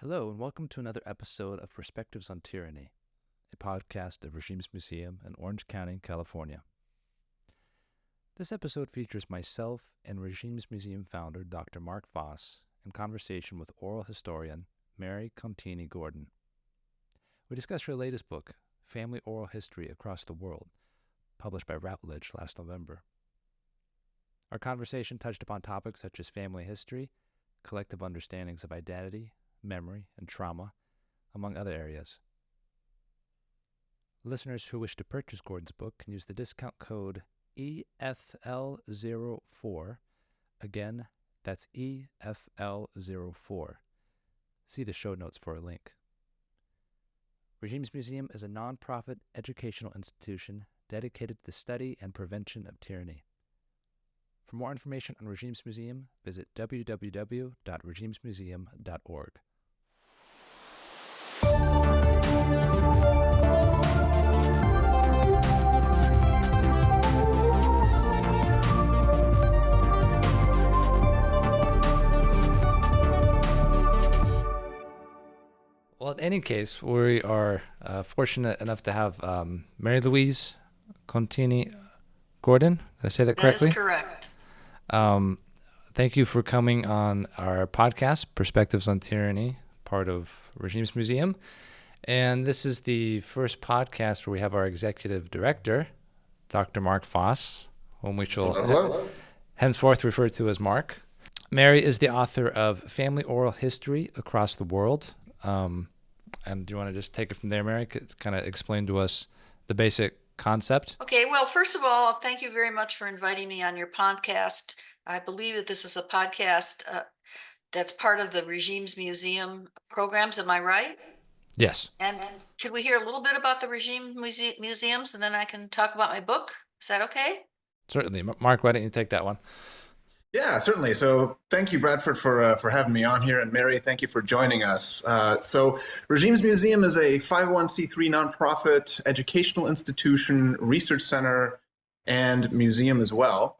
Hello, and welcome to another episode of Perspectives on Tyranny, a podcast of Regimes Museum in Orange County, California. This episode features myself and Regimes Museum founder Dr. Marc Voss in conversation with oral historian Mary Contini Gordon. We discuss her latest book, Family Oral History Across the World, published by Routledge last November. Our conversation touched upon topics such as family history, collective understandings of identity, memory, and trauma, among other areas. Listeners who wish to purchase Gordon's book can use the discount code EFL04. Again, that's EFL04. See the show notes for a link. Regimes Museum is a nonprofit educational institution dedicated to the study and prevention of tyranny. For more information on Regimes Museum, visit www.regimes.museum.org. Well, in any case, we are fortunate enough to have Mary Louise Contini Gordon. Did I say that correctly? That is correct. Thank you for coming on our podcast, Perspectives on Tyranny, part of Regimes Museum. And this is the first podcast where we have our executive director, Dr. Marc Voss, whom we shall henceforth refer to as Marc. Mary is the author of Family Oral History Across the World. And do you want to just take it from there, Mary? Kind of explain to us the basic concept? Okay, well, first of all, thank you very much for inviting me on your podcast. I believe that this is a podcast that's part of the Regimes Museum programs. Am I right? Yes. And could we hear a little bit about the museums, and then I can talk about my book? Is that okay? Certainly. Marc, why don't you take that one? Yeah, certainly. So thank you, Bradford, for having me on here. And Mary, thank you for joining us. So Regimes Museum is a 501c3 nonprofit educational institution, research center, and museum as well.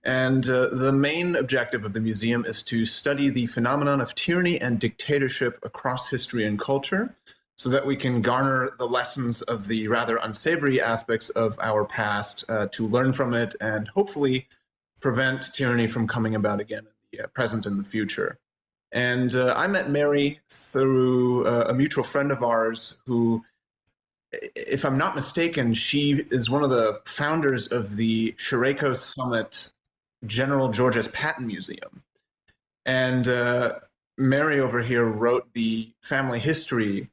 And the main objective of the museum is to study the phenomenon of tyranny and dictatorship across history and culture so that we can garner the lessons of the rather unsavory aspects of our past to learn from it and hopefully prevent tyranny from coming about again in the present and the future. And I met Mary through a mutual friend of ours who, if I'm not mistaken, she is one of the founders of the Shereko Summit General George S. Patton Museum. And Mary over here wrote the family history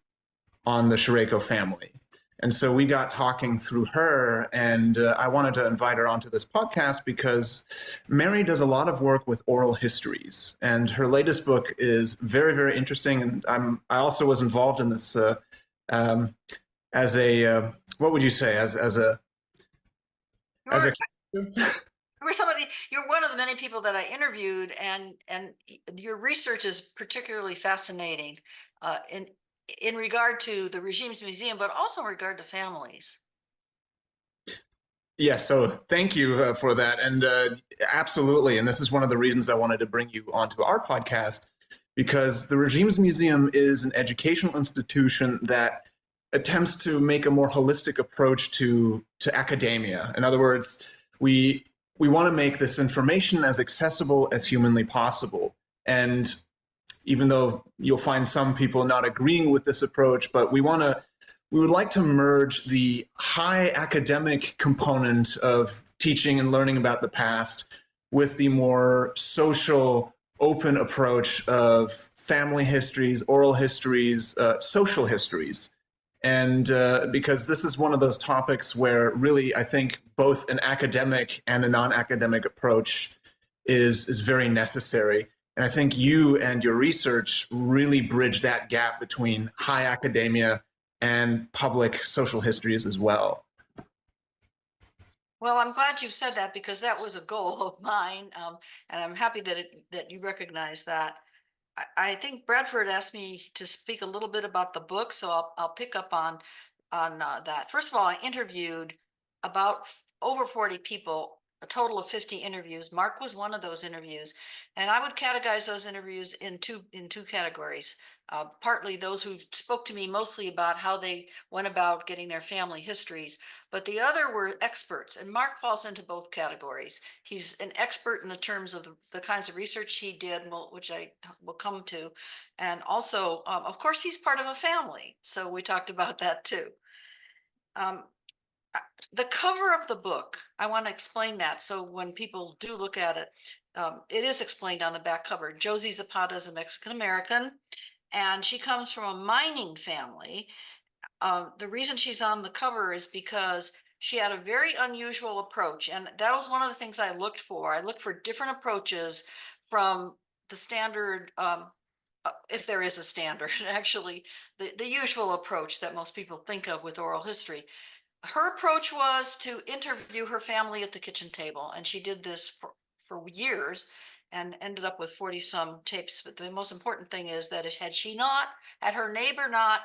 on the Shereko family. And so we got talking through her, and I wanted to invite her onto this podcast because Mary does a lot of work with oral histories, and her latest book is very, very interesting. And I also was involved in this as a what would you say You're one of the many people that I interviewed, and your research is particularly fascinating in regard to the Regimes Museum, but also in regard to families. Yeah, so thank you for that. And absolutely. And this is one of the reasons I wanted to bring you onto our podcast, because the Regimes Museum is an educational institution that attempts to make a more holistic approach to academia. In other words, we want to make this information as accessible as humanly possible. And even though you'll find some people not agreeing with this approach, but we would like to merge the high academic component of teaching and learning about the past with the more social, open approach of family histories, oral histories, social histories. And because this is one of those topics where really I think both an academic and a non-academic approach is very necessary. And I think you and your research really bridge that gap between high academia and public social histories as well. Well, I'm glad you said that because that was a goal of mine, and I'm happy that you recognize that. I think Bradford asked me to speak a little bit about the book, so I'll pick up on that. First of all, I interviewed about over 40 people, a total of 50 interviews. Marc was one of those interviews, and I would categorize those interviews in two categories. partly those who spoke to me mostly about how they went about getting their family histories, but the other were experts. And Marc falls into both categories. He's an expert in the terms of the kinds of research he did, which I will come to. And also, of course, he's part of a family. So we talked about that too. The cover of the book, I want to explain that. So when people do look at it, it is explained on the back cover. Josie Zapata is a Mexican-American, and she comes from a mining family. The reason she's on the cover is because she had a very unusual approach. And that was one of the things I looked for. I looked for different approaches from the standard, if there is a standard, actually, the usual approach that most people think of with oral history. Her approach was to interview her family at the kitchen table. And she did this for years and ended up with 40 some tapes. But the most important thing is that had her neighbor not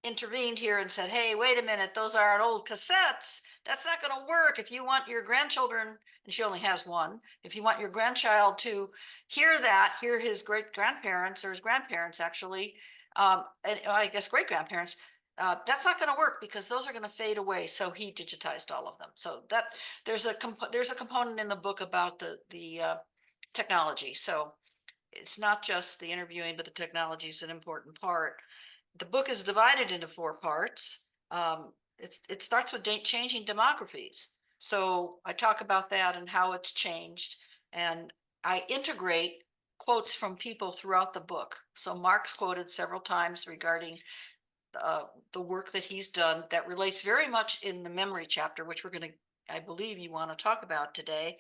intervened here and said, hey, wait a minute, those are old cassettes. That's not going to work. If you want your grandchildren, and she only has one, if you want your grandchild to hear his great grandparents or his grandparents actually, and I guess great grandparents, that's not going to work because those are going to fade away. So he digitized all of them. So that there's a component in the book about the technology. So it's not just the interviewing, but the technology is an important part. The book is divided into 4 parts. It starts with changing demographies. So I talk about that and how it's changed. And I integrate quotes from people throughout the book. So Marc's quoted several times regarding the work that he's done that relates very much in the memory chapter, which I believe you want to talk about today.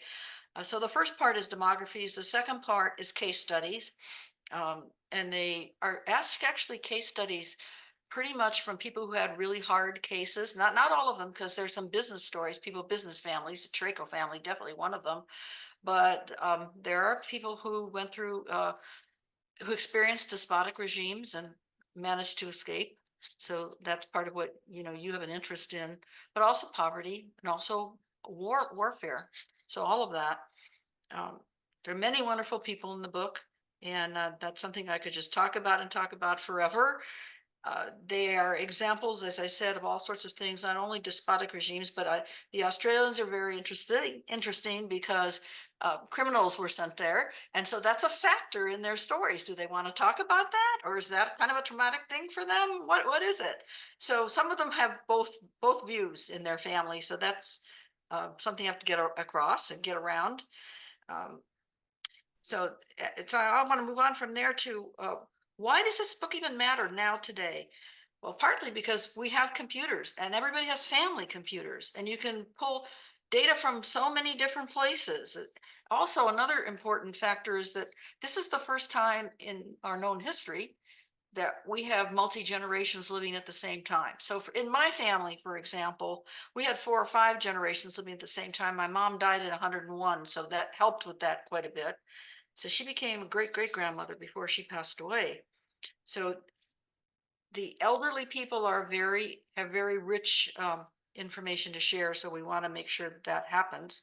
So the first part is demographies. The second part is case studies. And they are asked actually case studies pretty much from people who had really hard cases. Not all of them, because there's some business stories, business families, the Traco family, definitely one of them. But there are people who went through, who experienced despotic regimes and managed to escape. So that's part of what, you have an interest in, but also poverty and also warfare. So all of that. There are many wonderful people in the book. And that's something I could just talk about forever. They are examples, as I said, of all sorts of things, not only despotic regimes, but the Australians are very interesting because criminals were sent there. And so that's a factor in their stories. Do they want to talk about that? Or is that kind of a traumatic thing for them? What is it? So some of them have both views in their family. So that's something you have to get across and get around. So I want to move on from there to why does this book even matter now today? Well, partly because we have computers and everybody has family computers and you can pull data from so many different places. Also, another important factor is that this is the first time in our known history that we have multi-generations living at the same time. So in my family, for example, we had 4 or 5 generations living at the same time. My mom died at 101, so that helped with that quite a bit. So she became a great-great-grandmother before she passed away. So the elderly people have very rich information to share. So we want to make sure that happens.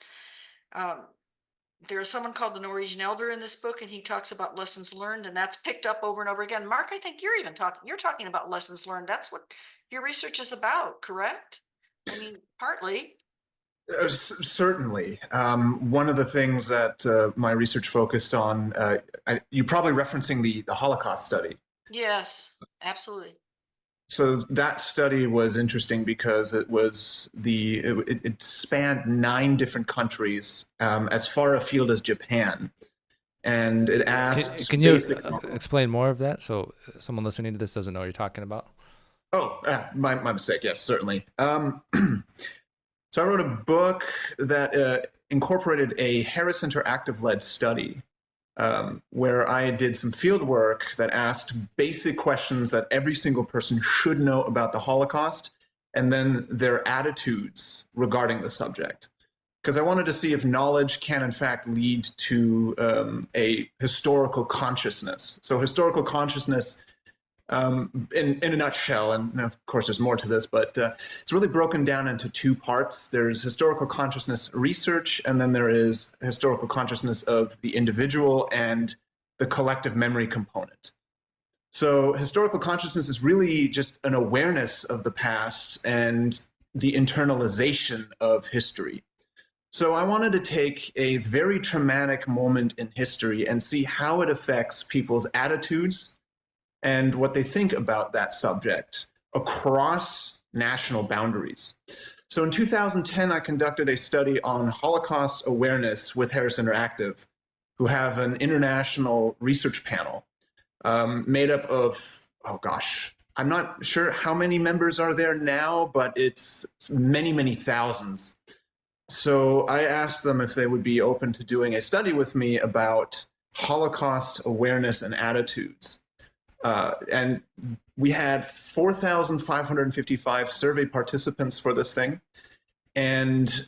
There's someone called the Norwegian Elder in this book, and he talks about lessons learned, and that's picked up over and over again. Marc, I think you're talking about lessons learned. That's what your research is about, correct? I mean, partly. Certainly. One of the things that my research focused on, you're probably referencing the Holocaust study. Yes, absolutely. So that study was interesting because it spanned 9 different countries, as far afield as Japan, and it asked. Can you explain more of that so someone listening to this doesn't know what you're talking about? Oh, my mistake. Yes, certainly. So I wrote a book that incorporated a Harris Interactive-led study where I did some field work that asked basic questions that every single person should know about the Holocaust, and then their attitudes regarding the subject. Because I wanted to see if knowledge can, in fact, lead to a historical consciousness. So historical consciousness, in a nutshell, and of course there's more to this, but it's really broken down into 2 parts. There's historical consciousness research, and then there is historical consciousness of the individual and the collective memory component. So historical consciousness is really just an awareness of the past and the internalization of history. So I wanted to take a very traumatic moment in history and see how it affects people's attitudes and what they think about that subject across national boundaries. So in 2010, I conducted a study on Holocaust awareness with Harris Interactive, who have an international research panel made up of, oh gosh, I'm not sure how many members are there now, but it's many, many thousands. So I asked them if they would be open to doing a study with me about Holocaust awareness and attitudes. And we had 4,555 survey participants for this thing. And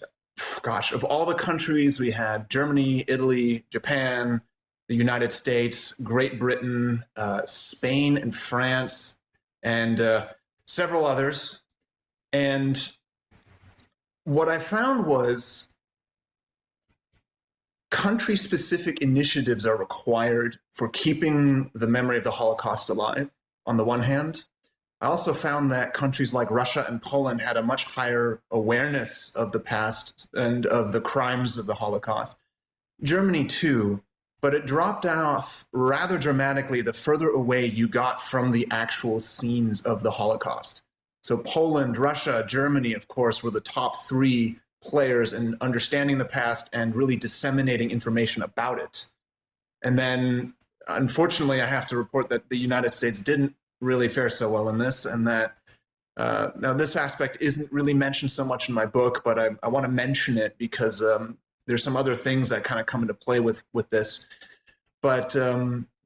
gosh, of all the countries, we had Germany, Italy, Japan, the United States, Great Britain, Spain, and France, and several others. And what I found was country-specific initiatives are required for keeping the memory of the Holocaust alive, on the one hand. I also found that countries like Russia and Poland had a much higher awareness of the past and of the crimes of the Holocaust. Germany too, but it dropped off rather dramatically the further away you got from the actual scenes of the Holocaust. So Poland, Russia, Germany, of course, were the top three players in understanding the past and really disseminating information about it. And then, unfortunately, I have to report that the United States didn't really fare so well in this, and that now this aspect isn't really mentioned so much in my book, but I want to mention it because there's some other things that kind of come into play with this. But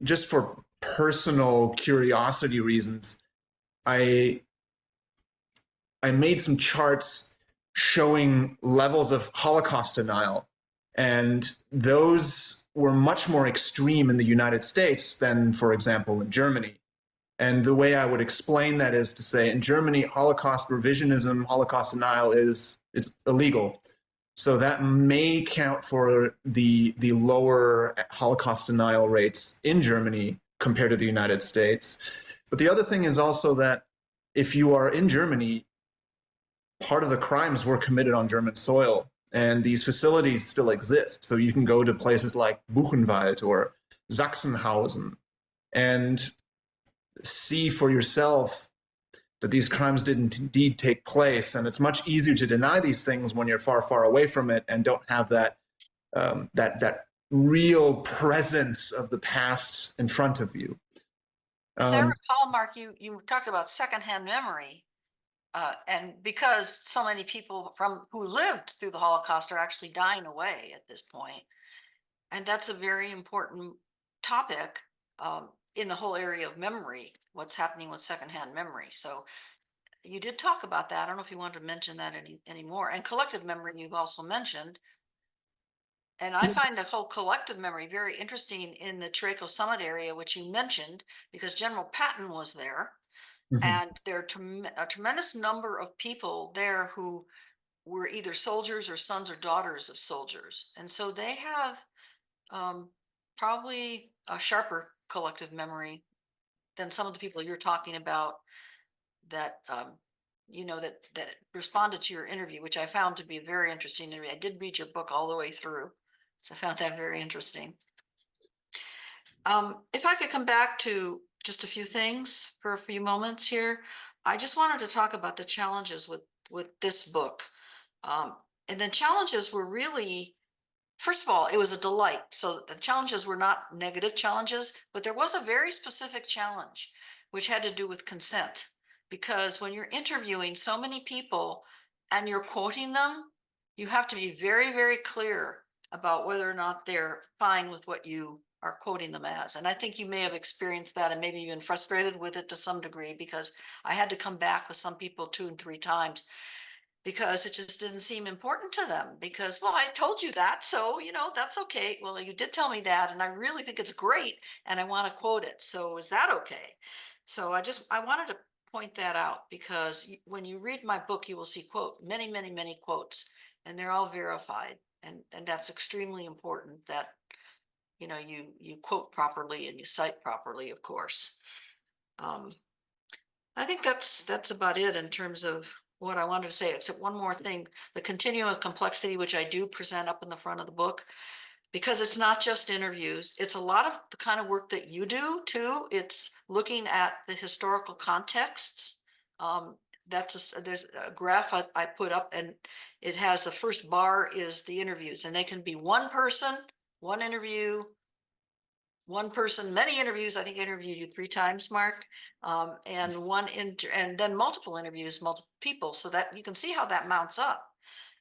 just for personal curiosity reasons, I made some charts showing levels of Holocaust denial, and those were much more extreme in the United States than, for example, in Germany. And the way I would explain that is to say, in Germany, Holocaust revisionism, Holocaust denial it's illegal. So that may count for the lower Holocaust denial rates in Germany compared to the United States. But the other thing is also that if you are in Germany, part of the crimes were committed on German soil, and these facilities still exist. So you can go to places like Buchenwald or Sachsenhausen and see for yourself that these crimes did indeed take place. And it's much easier to deny these things when you're far, far away from it and don't have that that real presence of the past in front of you. As I recall, Mark, you talked about secondhand memory. And because so many people who lived through the Holocaust are actually dying away at this point, and that's a very important topic in the whole area of memory, what's happening with secondhand memory. So you did talk about that. I don't know if you wanted to mention that anymore. And collective memory you've also mentioned. And I find the whole collective memory very interesting in the Traco Summit area, which you mentioned, because General Patton was there. Mm-hmm. And there are a tremendous number of people there who were either soldiers or sons or daughters of soldiers. And so they have probably a sharper collective memory than some of the people you're talking about that, that responded to your interview, which I found to be very interesting. I did read your book all the way through, so I found that very interesting. If I could come back to just a few things for a few moments here, I just wanted to talk about the challenges with this book. And the challenges were really, first of all, it was a delight. So the challenges were not negative challenges, but there was a very specific challenge, which had to do with consent. Because when you're interviewing so many people and you're quoting them, you have to be very, very clear about whether or not they're fine with what you are quoting them as. And I think you may have experienced that and maybe even frustrated with it to some degree, because I had to come back with some people 2 and 3 times because it just didn't seem important to them, because, well, I told you that, so, that's okay. Well, you did tell me that, and I really think it's great, and I want to quote it. So is that okay? So I wanted to point that out, because when you read my book, you will see many, many, many quotes, and they're all verified. And that's extremely important that, you quote properly and you cite properly, of course. I think that's about it in terms of what I wanted to say, except one more thing, the continuum of complexity, which I do present up in the front of the book, because it's not just interviews, it's a lot of the kind of work that you do too. It's looking at the historical contexts. There's a graph I put up, and it has the first bar is the interviews, and they can be one person, one interview, one person, many interviews. I think I interviewed you 3 times, Mark, and then multiple interviews, multiple people, so that you can see how that mounts up.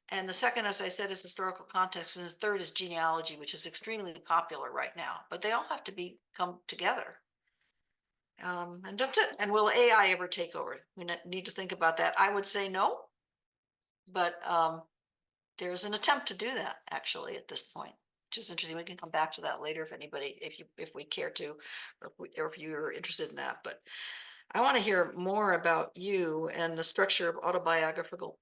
And the second, as I said, is historical context, and the third is genealogy, which is extremely popular right now. But they all have to come together. And that's it. And will AI ever take over? We need to think about that. I would say no, but there's an attempt to do that actually at this point, which is interesting. We can come back to that later if we care to, or if you're interested in that. But I want to hear more about you and the structure of autobiographical.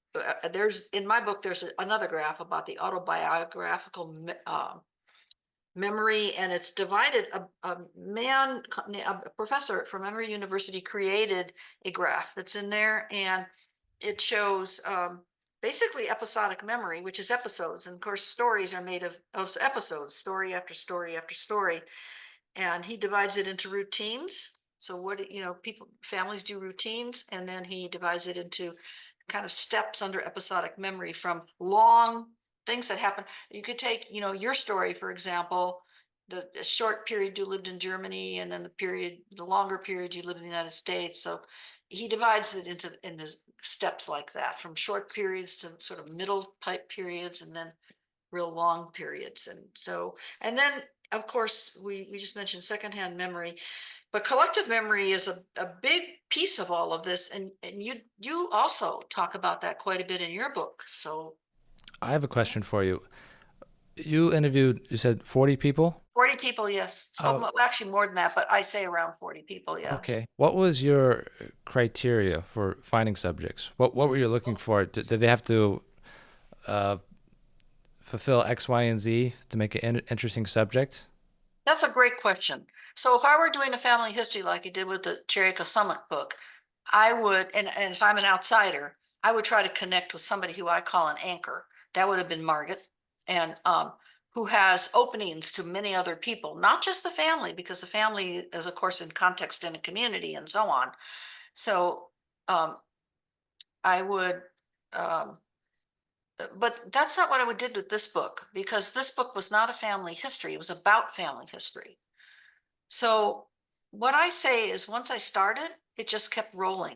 There's in my book, there's another graph about the autobiographical memory, and it's divided. A professor from Emory University created a graph that's in there, and it shows basically episodic memory, which is episodes. And of course, stories are made of episodes, story after story after story. And he divides it into routines. So families do routines, and then he divides it into kind of steps under episodic memory from long things that happen. You could take, your story, for example, the short period you lived in Germany, and then the longer period you lived in the United States. So he divides it into steps like that, from short periods to sort of middle type periods, and then real long periods. And then of course we just mentioned secondhand memory, but collective memory is a big piece of all of this, and you also talk about that quite a bit in your book. So I have a question for you. You said 40 people? 40 people, yes. Well, actually more than that, but I say around 40 people, yes. Okay. What was your criteria for finding subjects? What were you looking for? Did they have to fulfill X, Y, and Z to make an interesting subject? That's a great question. So if I were doing a family history like you did with the Cherokee Summit book, I would, and if I'm an outsider, I would try to connect with somebody who I call an anchor. That would have been Margaret, and who has openings to many other people, not just the family, because the family is, of course, in context in a community and so on. So I would, but that's not what I would did with this book, because this book was not a family history. It was about family history. So what I say is, once I started, it just kept rolling.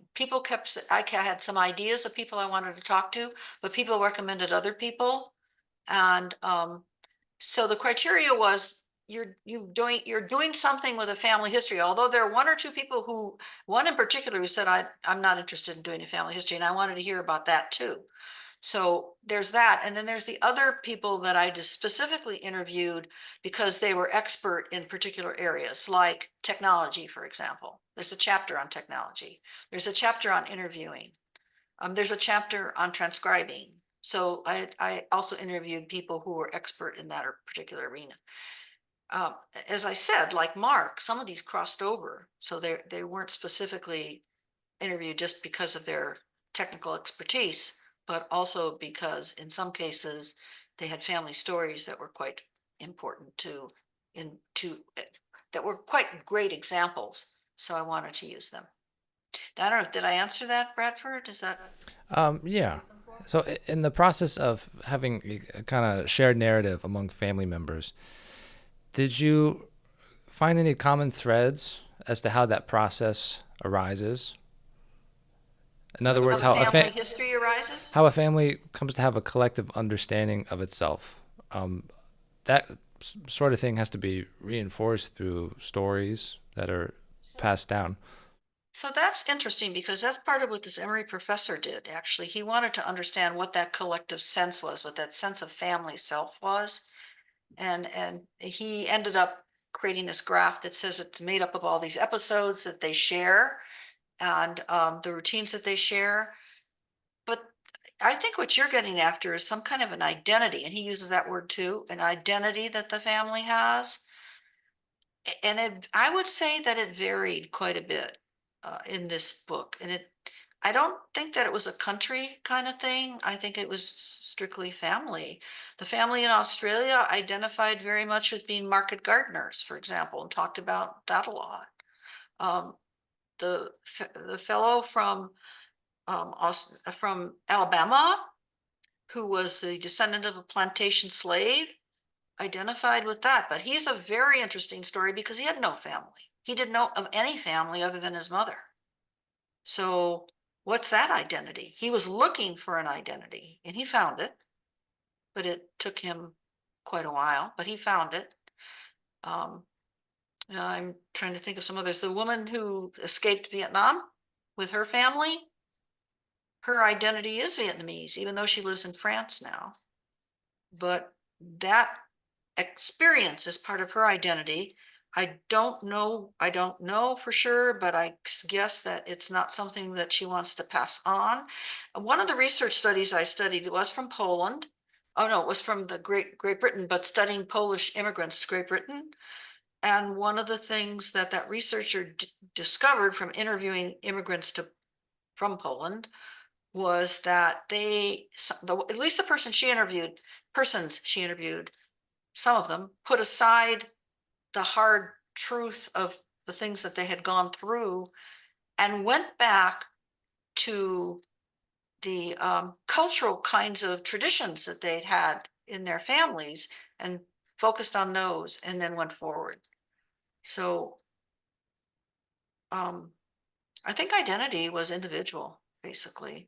I had some ideas of people I wanted to talk to, but people recommended other people. And so the criteria was, you're doing something with a family history. Although there are one or two people one in particular who said, I'm not interested in doing a family history, and I wanted to hear about that too. So there's that. And then there's the other people that I just specifically interviewed because they were expert in particular areas, like technology, for example. There's a chapter on technology. There's a chapter on interviewing. There's a chapter on transcribing. So I also interviewed people who were expert in that particular arena. As I said, like Mark, some of these crossed over. So they weren't specifically interviewed just because of their technical expertise, but also because in some cases they had family stories that were quite important that were quite great examples. So I wanted to use them. I don't know, did I answer that, Bradford? Is that? Yeah. So in the process of having a kind of shared narrative among family members, did you find any common threads as to how that process arises? In other words, how family history arises? How a family comes to have a collective understanding of itself. That sort of thing has to be reinforced through stories that are passed down. So that's interesting, because that's part of what this Emory professor did, actually. He wanted to understand what that collective sense was, what that sense of family self was. And he ended up creating this graph that says it's made up of all these episodes that they share, and the routines that they share. But I think what you're getting after is some kind of an identity, and he uses that word too, an identity that the family has. And I would say that it varied quite a bit. in this book. And I don't think that it was a country kind of thing. I think it was strictly family. The family in Australia identified very much with being market gardeners, for example, and talked about that a lot. The fellow from Alabama, who was a descendant of a plantation slave, identified with that. But he's a very interesting story because he had no family. He didn't know of any family other than his mother. So what's that identity? He was looking for an identity and he found it, but it took him quite a while, but he found it. I'm trying to think of some others. The woman who escaped Vietnam with her family, her identity is Vietnamese, even though she lives in France now. But that experience is part of her identity. I don't know for sure, but I guess that it's not something that she wants to pass on. One of the research studies I studied was from Poland. Oh no, it was from the Great Britain, but studying Polish immigrants to Great Britain. And one of the things that researcher discovered from interviewing immigrants from Poland was that at least the persons she interviewed, some of them put aside the hard truth of the things that they had gone through and went back to the cultural kinds of traditions that they'd had in their families and focused on those and then went forward. So I think identity was individual, basically.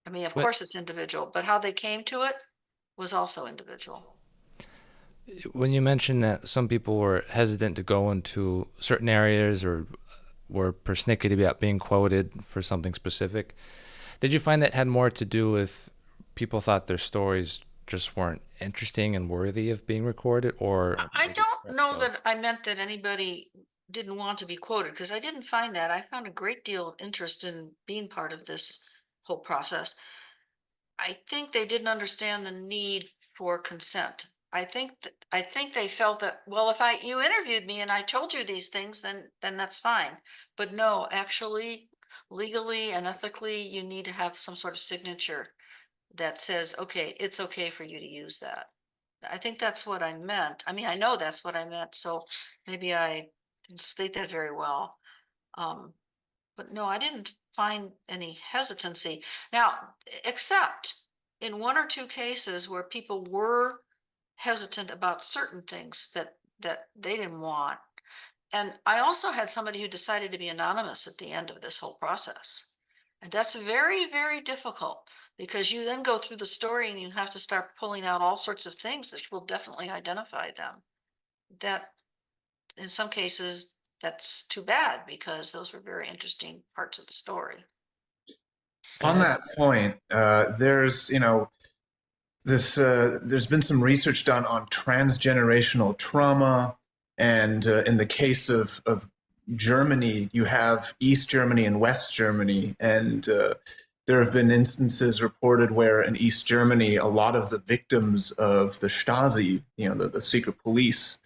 I mean, of course it's individual, but how they came to it was also individual. When you mentioned that some people were hesitant to go into certain areas or were persnickety about being quoted for something specific, did you find that had more to do with people thought their stories just weren't interesting and worthy of being recorded, or? I don't know that I meant that anybody didn't want to be quoted, because I didn't find that. I found a great deal of interest in being part of this whole process. I think they didn't understand the need for consent. I think they felt that, well, if you interviewed me and I told you these things, then that's fine. But no, actually, legally and ethically, you need to have some sort of signature that says, okay, it's okay for you to use that. I think that's what I meant. I mean, I know that's what I meant, so maybe I didn't state that very well. But no, I didn't find any hesitancy. Now, except in one or two cases where people were hesitant about certain things that they didn't want. And I also had somebody who decided to be anonymous at the end of this whole process. And that's very, very difficult, because you then go through the story and you have to start pulling out all sorts of things that will definitely identify them. That in some cases, that's too bad, because those were very interesting parts of the story. On that point, there's there's been some research done on transgenerational trauma, and in the case of Germany, you have East Germany and West Germany, and there have been instances reported where in East Germany, a lot of the victims of the Stasi, the secret police,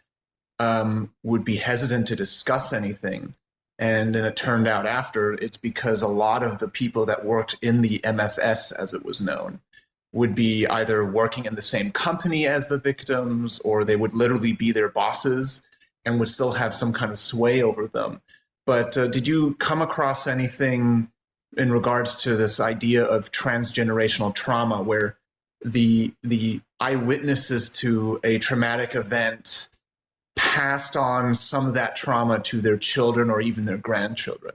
would be hesitant to discuss anything. And then it turned out after, it's because a lot of the people that worked in the MFS, as it was known, would be either working in the same company as the victims, or they would literally be their bosses and would still have some kind of sway over them. But did you come across anything in regards to this idea of transgenerational trauma, where the eyewitnesses to a traumatic event passed on some of that trauma to their children or even their grandchildren?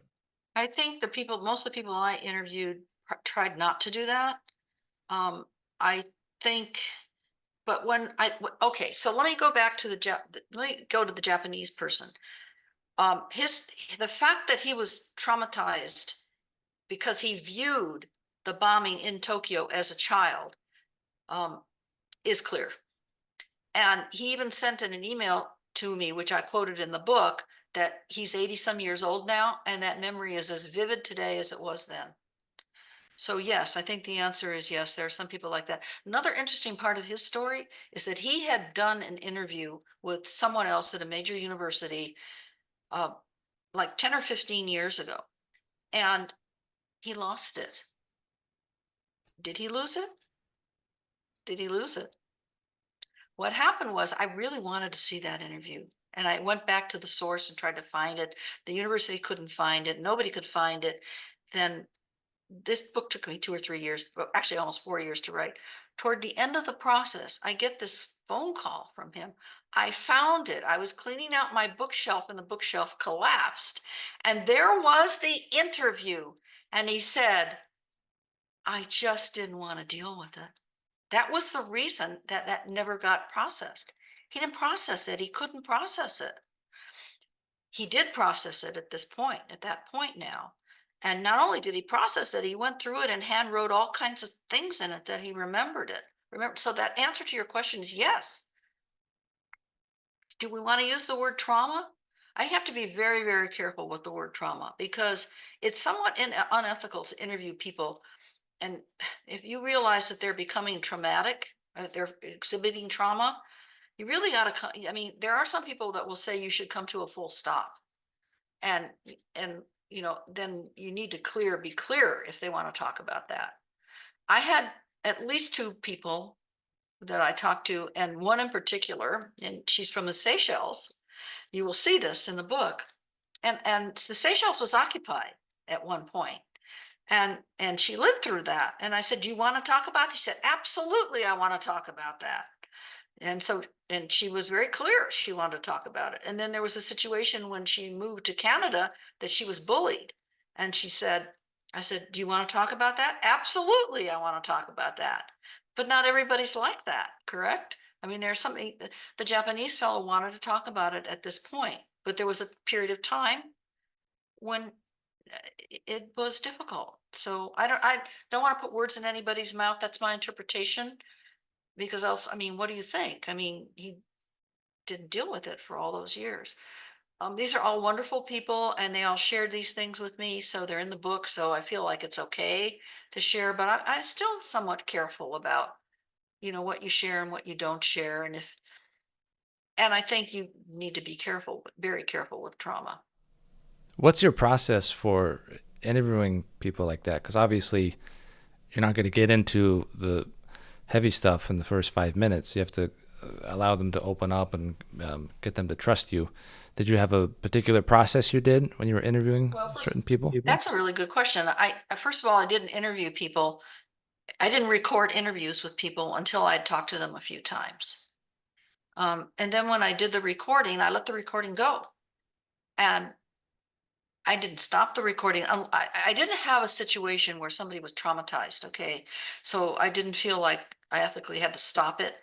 I think most of the people I interviewed tried not to do that. I think, but okay, so let me go back to the Japanese person. The fact that he was traumatized because he viewed the bombing in Tokyo as a child is clear. And he even sent in an email to me, which I quoted in the book, that he's 80 some years old now, and that memory is as vivid today as it was then. So yes, I think the answer is yes. There are some people like that. Another interesting part of his story is that he had done an interview with someone else at a major university like 10 or 15 years ago. and he lost it. Did he lose it? Did he lose it? What happened was I really wanted to see that interview. And I went back to the source and tried to find it. The university couldn't find it. Nobody could find it. Then this book took me 2 or 3 years, well, actually almost 4 years to write. Toward the end of the process, I get this phone call from him. I found it. I was cleaning out my bookshelf and the bookshelf collapsed. And there was the interview. And he said, I just didn't want to deal with it. That was the reason that that never got processed. He didn't process it. He couldn't process it. He did process it at that point now. And not only did he process it, he went through it and hand wrote all kinds of things in it that he remembered it. So that answer to your question is yes. Do we want to use the word trauma? I have to be very, very careful with the word trauma because it's somewhat unethical to interview people. And if you realize that they're becoming traumatic, they're exhibiting trauma, you really ought to I mean, there are some people that will say you should come to a full stop. And then you need to be clear if they want to talk about that. I had at least 2 people that I talked to, and one in particular, and she's from the Seychelles. You will see this in the book. And the Seychelles was occupied at one point. And she lived through that. And I said, do you want to talk about this? She said, absolutely, I want to talk about that. And she was very clear she wanted to talk about it. And then there was a situation when she moved to Canada that she was bullied. And I said, do you want to talk about that? Absolutely, I want to talk about that. But not everybody's like that, correct? I mean, there's something, the Japanese fellow wanted to talk about it at this point, but there was a period of time when it was difficult. So I don't want to put words in anybody's mouth. That's my interpretation. Because else, I mean, what do you think? I mean, he didn't deal with it for all those years. These are all wonderful people, and they all shared these things with me, so they're in the book. So I feel like it's okay to share, but I'm still somewhat careful about, what you share and what you don't share, and I think you need to be careful, very careful with trauma. What's your process for interviewing people like that? Because obviously, you're not going to get into the heavy stuff in the first 5 minutes. You have to allow them to open up and get them to trust you. Did you have a particular process you did when you were interviewing certain people? That's a really good question. First of all, I didn't interview people. I didn't record interviews with people until I'd talked to them a few times. And then when I did the recording, I let the recording go. And I didn't stop the recording. I didn't have a situation where somebody was traumatized, okay? So I didn't feel like I ethically had to stop it.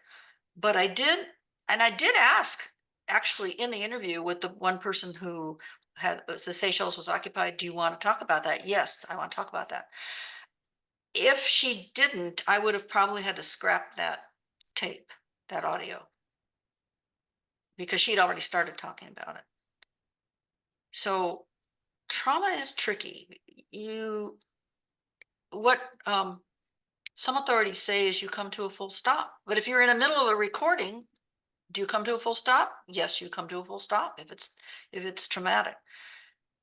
But I did ask, actually, in the interview with the one person who the Seychelles was occupied, do you want to talk about that? Yes, I want to talk about that. If she didn't, I would have probably had to scrap that tape, that audio, because she'd already started talking about it. So trauma is tricky. What some authorities say is you come to a full stop. But if you're in the middle of a recording, do you come to a full stop? Yes, you come to a full stop if it's traumatic.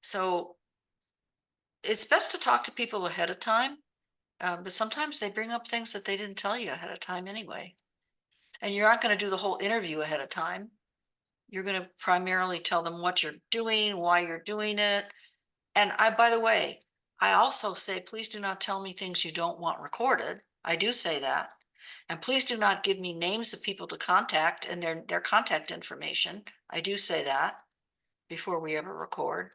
So it's best to talk to people ahead of time, but sometimes they bring up things that they didn't tell you ahead of time anyway. And you're not going to do the whole interview ahead of time. You're going to primarily tell them what you're doing, why you're doing it. And by the way, I also say, please do not tell me things you don't want recorded. I do say that. And please do not give me names of people to contact and their contact information. I do say that before we ever record.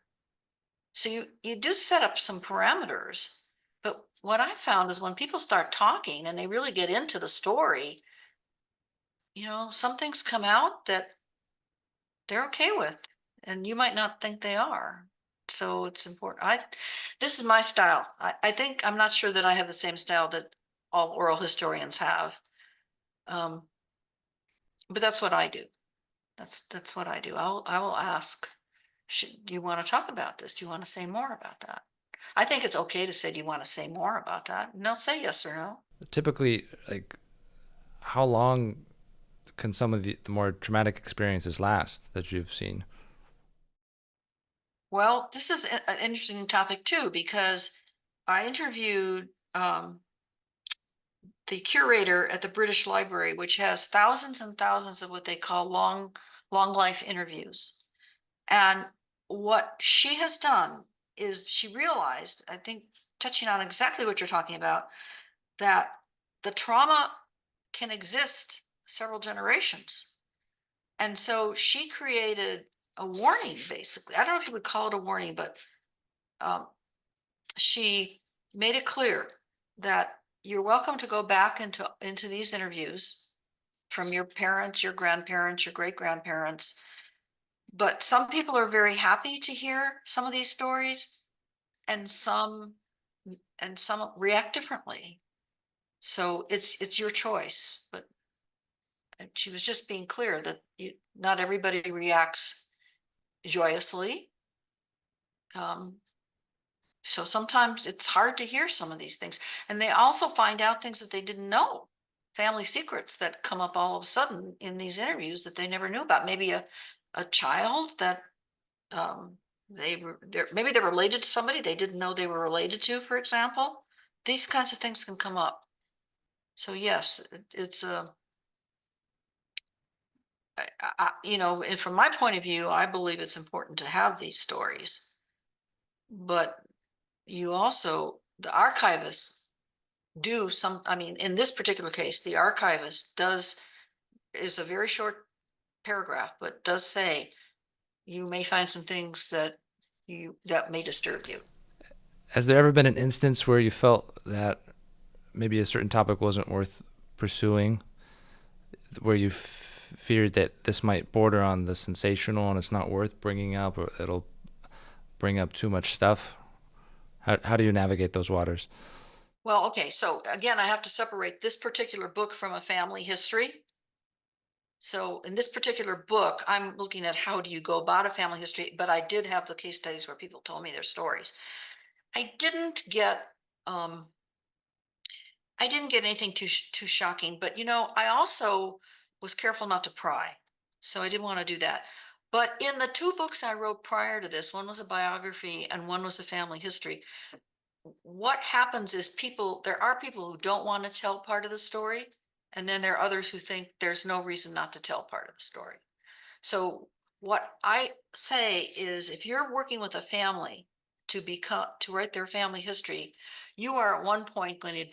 So you do set up some parameters. But what I found is when people start talking and they really get into the story, some things come out that they're okay with, and you might not think they are. So it's important. This is my style. I think I'm not sure that I have the same style that all oral historians have. But that's what I do. That's what I do. I will ask, do you want to talk about this? Do you want to say more about that? I think it's okay to say, do you want to say more about that? And they'll say yes or no. Typically, like, how long can some of the more traumatic experiences last that you've seen? Well, this is an interesting topic too, because I interviewed the curator at the British Library, which has thousands and thousands of what they call long life interviews. And what she has done is she realized, I think, touching on exactly what you're talking about, that the trauma can exist several generations. And so she created a warning, basically. I don't know if you would call it a warning, but she made it clear that you're welcome to go back into these interviews from your parents, your grandparents, your great grandparents. But some people are very happy to hear some of these stories, and some react differently. So it's your choice. But she was just being clear that not everybody reacts joyously. So sometimes it's hard to hear some of these things. And they also find out things that they didn't know, family secrets that come up all of a sudden in these interviews that they never knew about. Maybe a child that maybe they're related to somebody they didn't know they were related to, for example. These kinds of things can come up. So yes, it's and from my point of view, I believe it's important to have these stories. But you also, the archivists do some, I mean, in this particular case, the archivist is a very short paragraph, but does say you may find some things that may disturb you. Has there ever been an instance where you felt that maybe a certain topic wasn't worth pursuing, where you feared that this might border on the sensational and it's not worth bringing up, or it'll bring up too much stuff? How do you navigate those waters? Well, okay, so again, I have to separate this particular book from a family history. So in this particular book, I'm looking at how do you go about a family history, but I did have the case studies where people told me their stories. I didn't get anything too shocking, but I also was careful not to pry. So I didn't want to do that. But in the two books I wrote prior to this, one was a biography and one was a family history. What happens is there are people who don't want to tell part of the story. And then there are others who think there's no reason not to tell part of the story. So what I say is, if you're working with a family to write their family history, you are at one point going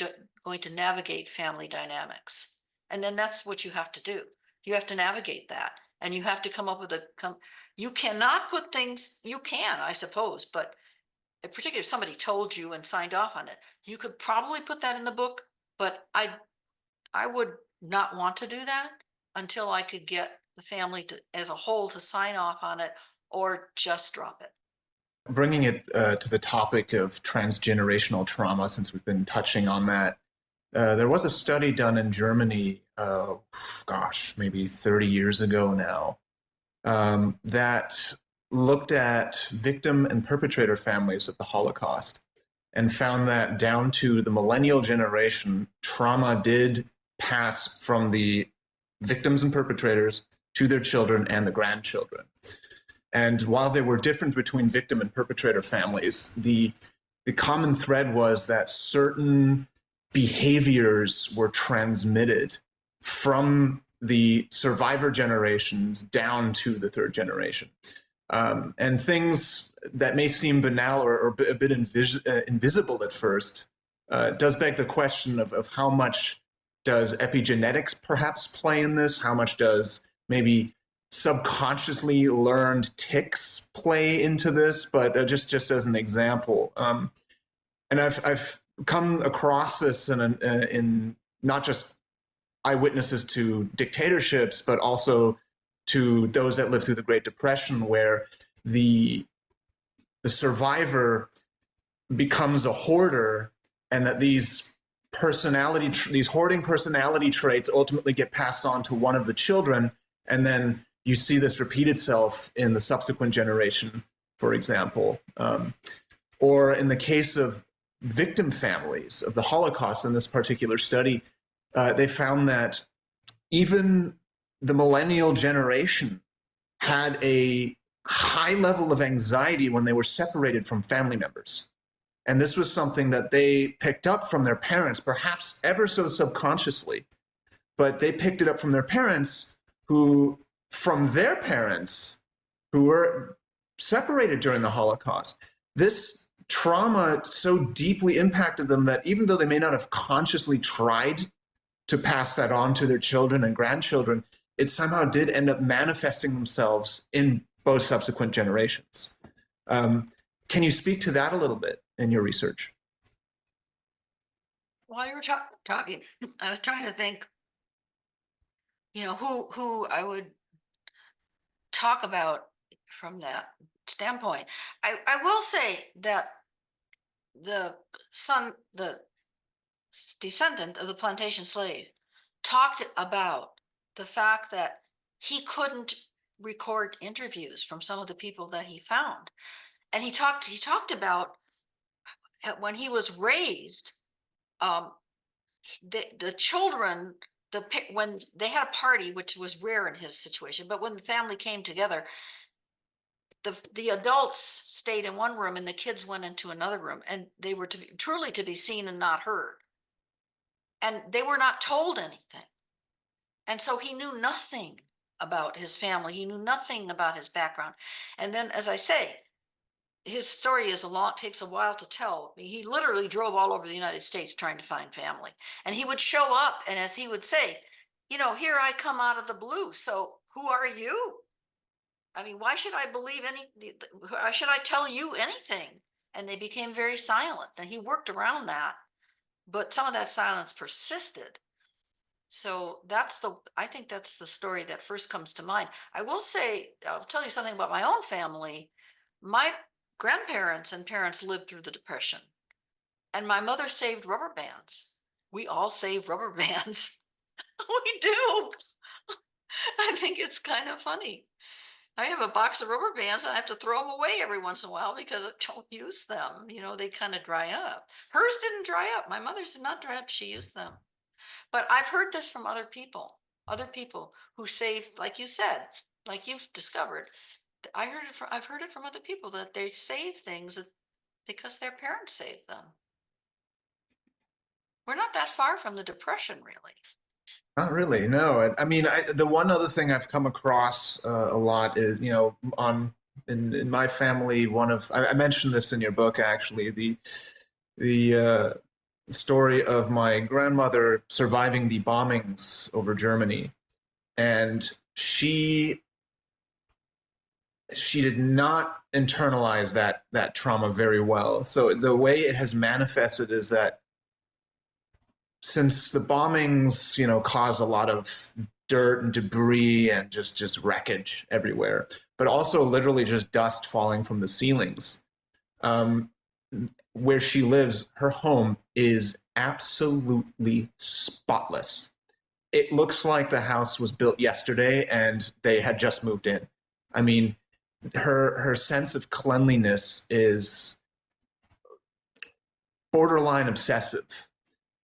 to navigate family dynamics. And then that's what you have to do. You have to navigate that. And you have to come up with you cannot put things, you can, I suppose, but particularly if somebody told you and signed off on it, you could probably put that in the book, but I would not want to do that until I could get the family as a whole to sign off on it, or just drop it. Bringing it to the topic of transgenerational trauma, since we've been touching on that, there was a study done in Germany, maybe 30 years ago now, that looked at victim and perpetrator families of the Holocaust and found that down to the millennial generation, trauma did pass from the victims and perpetrators to their children and the grandchildren. And while there were different between victim and perpetrator families, the common thread was that certain behaviors were transmitted from the survivor generations down to the third generation. And things that may seem banal or a bit invisible at first does beg the question of how much does epigenetics perhaps play in this? How much does maybe subconsciously learned tics play into this? But just as an example, and I've come across this in not just eyewitnesses to dictatorships, but also to those that lived through the Great Depression, where the survivor becomes a hoarder, and that these hoarding personality traits ultimately get passed on to one of the children, and then you see this repeat itself in the subsequent generation, for example. Or in the case of victim families of the Holocaust, in this particular study, they found that even the millennial generation had a high level of anxiety when they were separated from family members. And this was something that they picked up from their parents, perhaps ever so subconsciously, but they picked it up from their parents who were separated during the Holocaust. This trauma so deeply impacted them that even though they may not have consciously tried to pass that on to their children and grandchildren, it somehow did end up manifesting themselves in both subsequent generations. Can you speak to that a little bit in your research? While you were talking, I was trying to think, who I would talk about from that standpoint. I will say that the descendant of the plantation slave talked about the fact that he couldn't record interviews from some of the people that he found. And he talked about when he was raised, the children, when they had a party, which was rare in his situation, but when the family came together, the adults stayed in one room and the kids went into another room, and they were truly to be seen and not heard. And they were not told anything. And so he knew nothing about his family. He knew nothing about his background. And then, as I say, his story takes a while to tell. He literally drove all over the United States trying to find family. And he would show up, and as he would say, here I come out of the blue. So who are you? I mean, why should I why should I tell you anything? And they became very silent. And he worked around that, but some of that silence persisted. So I think that's the story that first comes to mind. I will say, I'll tell you something about my own family. My grandparents and parents lived through the Depression, and my mother saved rubber bands. We all save rubber bands. We do. I think it's kind of funny. I have a box of rubber bands and I have to throw them away every once in a while because I don't use them. They kind of dry up. Hers didn't dry up. My mother's did not dry up. She used them. But I've heard this from other people who save, like you said, like you've discovered. I've heard it from other people that they save things because their parents saved them. We're not that far from the Depression, really. Not really, no. I mean, the one other thing I've come across a lot is, in my family, I mentioned this in your book, actually, the story of my grandmother surviving the bombings over Germany. And she did not internalize that trauma very well. So the way it has manifested is that since the bombings, cause a lot of dirt and debris and just wreckage everywhere, but also literally just dust falling from the ceilings. Where she lives, her home is absolutely spotless. It looks like the house was built yesterday and they had just moved in. I mean, her sense of cleanliness is borderline obsessive.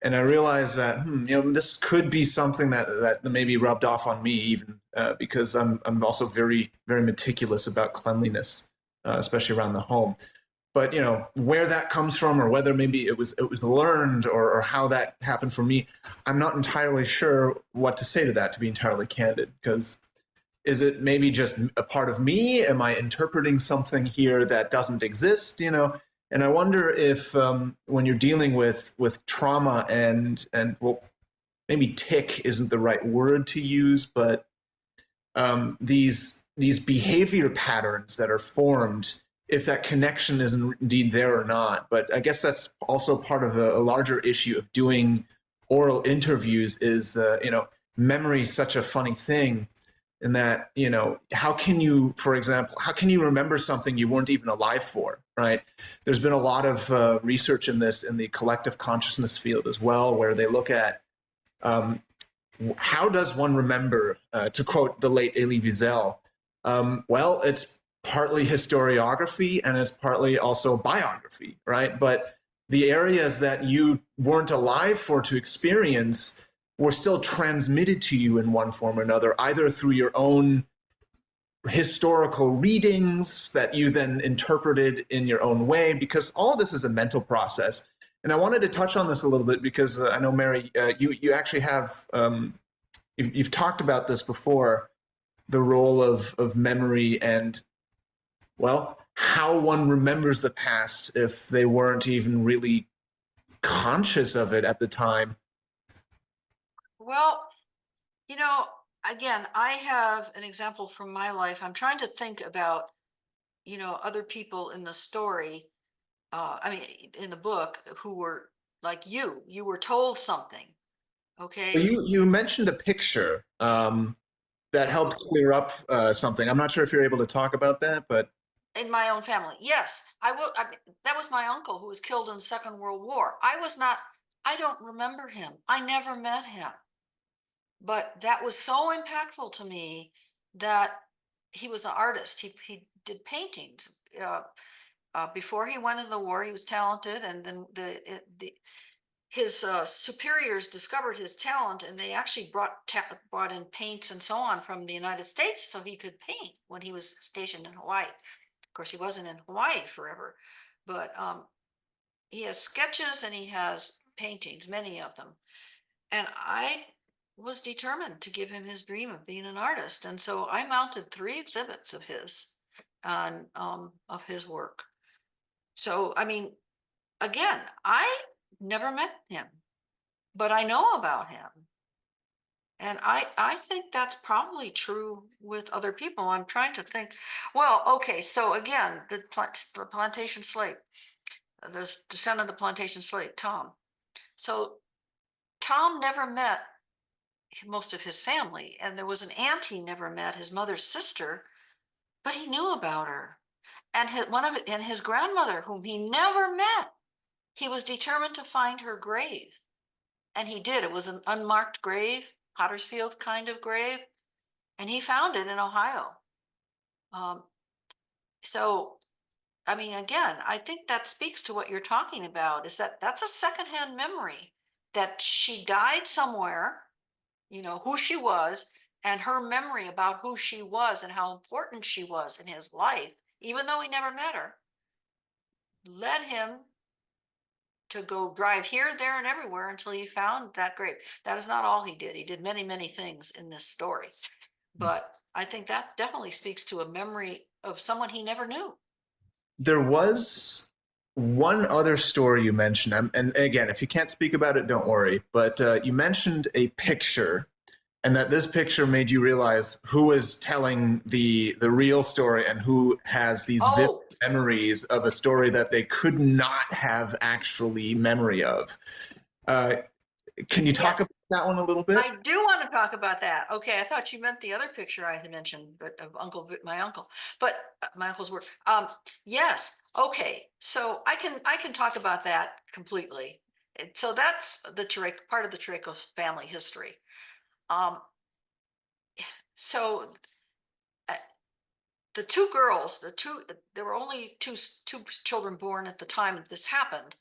And I realized that, this could be something that maybe rubbed off on me even because I'm also very, very meticulous about cleanliness, especially around the home. But, where that comes from or whether maybe it was learned or how that happened for me, I'm not entirely sure what to say to that, to be entirely candid, because is it maybe just a part of me? Am I interpreting something here that doesn't exist, And I wonder if when you're dealing with trauma and well, maybe tick isn't the right word to use, but these behavior patterns that are formed, if that connection is indeed there or not. But I guess that's also part of a larger issue of doing oral interviews is, memory is such a funny thing in that, how can you, for example, how can you remember something you weren't even alive for, right? There's been a lot of research in this in the collective consciousness field as well, where they look at how does one remember, to quote the late Elie Wiesel, well, it's partly historiography and it's partly also biography, right? But the areas that you weren't alive for to experience were still transmitted to you in one form or another, either through your own historical readings that you then interpreted in your own way, because all of this is a mental process. And I wanted to touch on this a little bit because I know, Mary, you actually have, you've talked about this before, the role of memory and, well, how one remembers the past if they weren't even really conscious of it at the time. Well, you know, again, I have an example from my life. I'm trying to think about, other people in the story, I mean, in the book, who were like you were told something. But Okay. you mentioned a picture that helped clear up something. I'm not sure if you're able to talk about that, but In my own family. Yes, I will. I mean, that was my uncle who was killed in the Second World War. I don't remember him. I never met him. But that was so impactful to me that he was an artist. He did paintings. Before he went in the war, he was talented, and then his superiors discovered his talent, and they actually brought in paints and so on from the United States so he could paint when he was stationed in Hawaii. Of course, he wasn't in Hawaii forever, but he has sketches and he has paintings, many of them. And I was determined to give him his dream of being an artist. And so I mounted 3 exhibits of his on of his work. So I mean, again, I never met him, but I know about him. And I think that's probably true with other people. I'm trying to think. Well, okay, so again, the plantation slave, the descendant of the plantation slave, Tom. So Tom never met most of his family, and there was an aunt he never met, his mother's sister, but he knew about her. And his grandmother, whom he never met, he was determined to find her grave, and he did. It was an unmarked grave, Pottersfield kind of grave, and he found it in Ohio. Um, so, I mean, again, I think that speaks to what you're talking about. Is that's a secondhand memory that she died somewhere, who she was, and her memory about who she was and how important she was in his life, even though he never met her, led him to go drive here, there, and everywhere until he found that grave. That is not all he did. He did many, many things in this story. But I think that definitely speaks to a memory of someone he never knew. there was one other story you mentioned, and again, if you can't speak about it, don't worry. But you mentioned a picture, and that this picture made you realize who is telling the real story and who has these vivid Oh, memories of a story that they could not have actually memory of. Uh, can you talk yes. about that one a little bit? I do want to talk about that. Okay, I thought you meant the other picture I had mentioned, but of my uncle, but my uncle's work. Yes. Okay, so I can talk about that completely. So that's the part of the Taraco family history. Um, so uh, the 2 girls, there were only two children born at the time that this happened.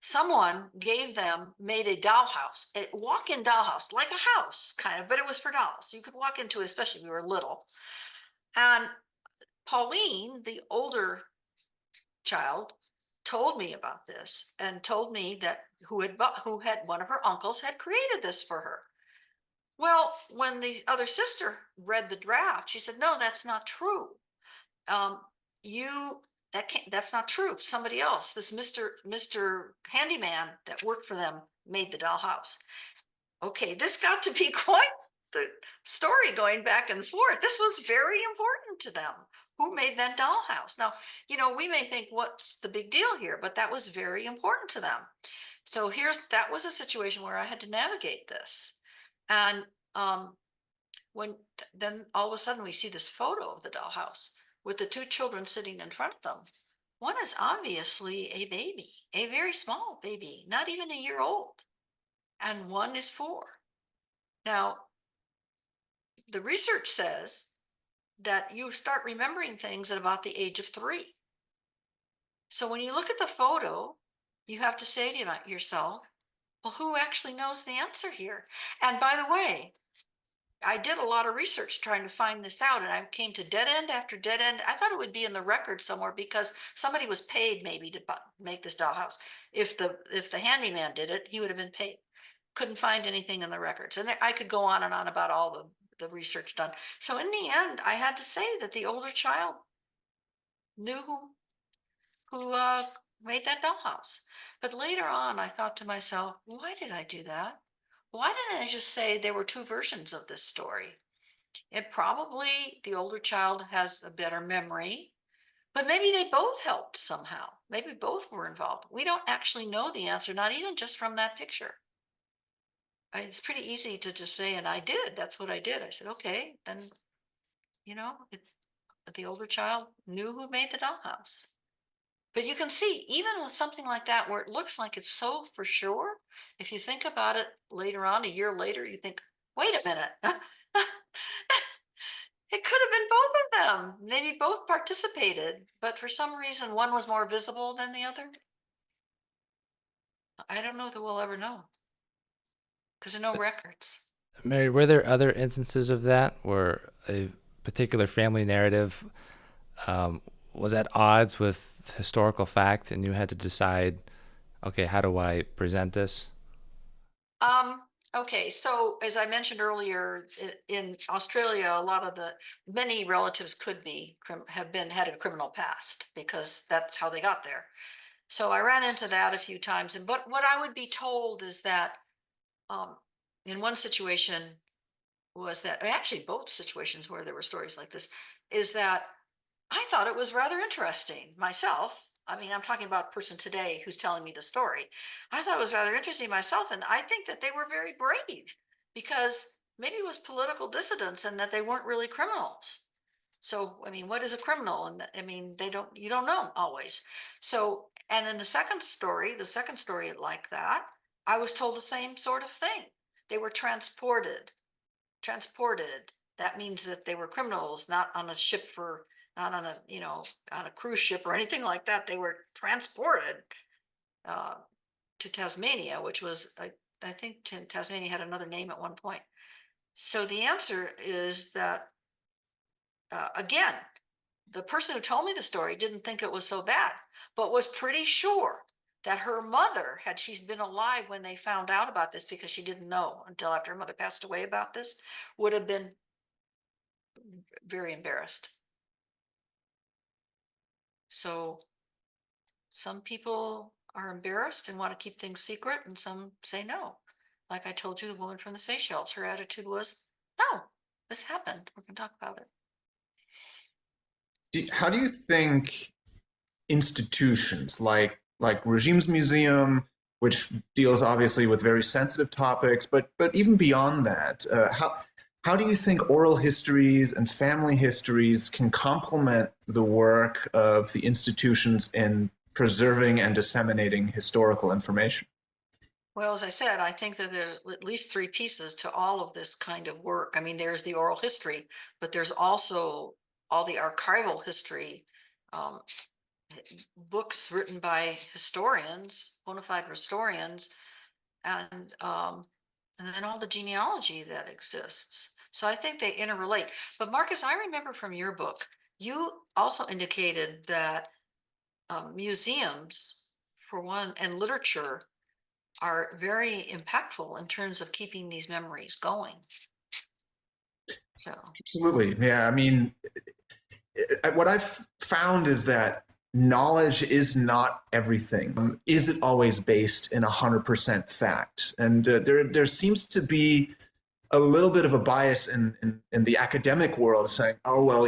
Someone made a dollhouse, a walk-in dollhouse, like a house kind of, but it was for dolls. You could walk into it, especially if you were little. And Pauline, the older child, told me about this and told me that who had one of her uncles had created this for her. Well, when the other sister read the draft, she said, "No, that's not true. Um, you that's not true. Somebody else, this Mr. Handyman that worked for them, made the dollhouse." Okay, this got to be quite the story going back and forth. This was very important to them. Who made that dollhouse? Now, we may think, what's the big deal here? But that was very important to them. So that was a situation where I had to navigate this. And when then all of a sudden we see this photo of the dollhouse with the 2 children sitting in front of them. One is obviously a baby, a very small baby, not even a year old, and one is 4. Now, the research says that you start remembering things at about the age of 3. So when you look at the photo, you have to say to yourself, well, who actually knows the answer here? And by the way, I did a lot of research trying to find this out, and I came to dead end after dead end. I thought it would be in the record somewhere because somebody was paid maybe to make this dollhouse. If the handyman did it, he would have been paid. Couldn't find anything in the records, and I could go on and on about all the research done. So in the end, I had to say that the older child knew who made that dollhouse. But later on, I thought to myself, why did I do that? Why didn't I just say there were two versions of this story? It probably the older child has a better memory, but maybe they both helped somehow. Maybe both were involved. We don't actually know the answer, not even just from that picture. I mean, it's pretty easy to just say, and I did. That's what I did. I said, okay, then, the older child knew who made the dollhouse. But you can see, even with something like that, where it looks like it's so for sure, if you think about it later on, a year later, you think, wait a minute. It could have been both of them. Maybe both participated, but for some reason, one was more visible than the other. I don't know that we'll ever know because there are no records. Mary, were there other instances of that where a particular family narrative was at odds with historical fact and you had to decide, okay, how do I present this? Okay, so as I mentioned earlier, in Australia, many relatives could had a criminal past because that's how they got there. So I ran into that a few times, but what I would be told is that um, in one situation actually both situations where there were stories like this, is that I thought it was rather interesting myself. I mean, I'm talking about a person today who's telling me the story. I thought it was rather interesting myself, and I think that they were very brave because maybe it was political dissidents and that they weren't really criminals. So, I mean, what is a criminal? And I mean, you don't know always. So, and in the second story like that, I was told the same sort of thing. They were transported. That means that they were criminals, not on a ship not on a cruise ship or anything like that. They were transported uh, to Tasmania, which was, I think Tasmania had another name at one point. So the answer is that, again, the person who told me the story didn't think it was so bad, but was pretty sure that her mother, had she been alive when they found out about this, because she didn't know until after her mother passed away about this, would have been very embarrassed. So some people are embarrassed and want to keep things secret, and some say no. Like I told you, the woman from the Seychelles, her attitude was, no, this happened. We can talk about it. How do you think institutions like Regimes Museum, which deals obviously with very sensitive topics, but even beyond that, how do you think oral histories and family histories can complement the work of the institutions in preserving and disseminating historical information? Well, as I said, I think that there's at least three pieces to all of this kind of work. I mean, there's the oral history, but there's also all the archival history, um, books written by historians, bona fide historians, and then all the genealogy that exists. So I think they interrelate. But Marcus, I remember from your book, you also indicated that museums, for one, and literature are very impactful in terms of keeping these memories going. So Absolutely. Yeah. I mean, what I've found is that knowledge is not everything. Is it always based in 100% fact? And there seems to be a little bit of a bias in the academic world saying, oh, well,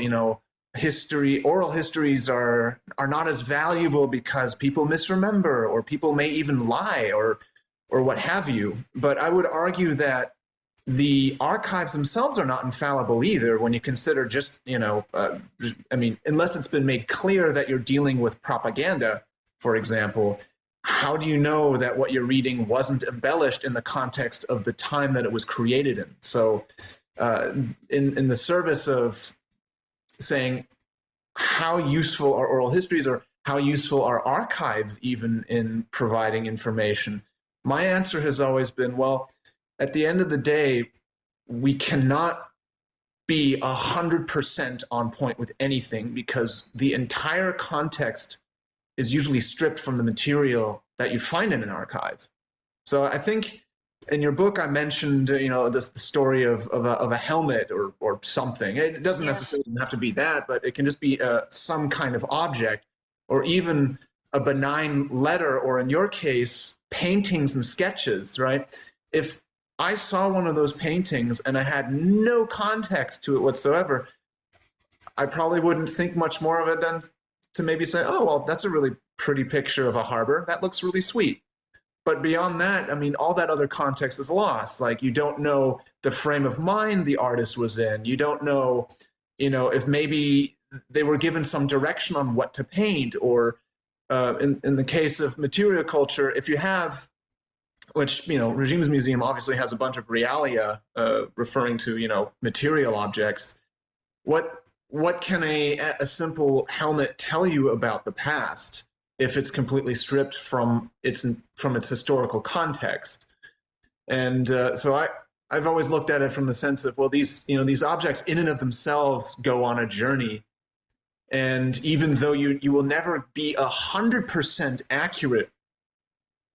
oral histories are not as valuable because people misremember or people may even lie or what have you. But I would argue that the archives themselves are not infallible either when you consider just, I mean, unless it's been made clear that you're dealing with propaganda, for example, how do you know that what you're reading wasn't embellished in the context of the time that it was created in? So in the service of saying how useful are oral histories or how useful are archives even in providing information, my answer has always been, well, at the end of the day, we cannot be 100% on point with anything because the entire context is usually stripped from the material that you find in an archive. So I think in your book I mentioned, the story of a helmet or something. It doesn't necessarily have to be that, but it can just be some kind of object, or even a benign letter, or in your case, paintings and sketches, right? If I saw one of those paintings and I had no context to it whatsoever, I probably wouldn't think much more of it than to maybe say, oh, well, that's a really pretty picture of a harbor. That looks really sweet. But beyond that, I mean, all that other context is lost. Like, you don't know the frame of mind the artist was in. You don't know, if maybe they were given some direction on what to paint, or in the case of material culture, if you have, which, Regimes Museum obviously has a bunch of realia referring to, material objects. What can a simple helmet tell you about the past if it's completely stripped from its historical context? And so I've always looked at it from the sense of, well, these objects in and of themselves go on a journey, and even though you will never be 100% accurate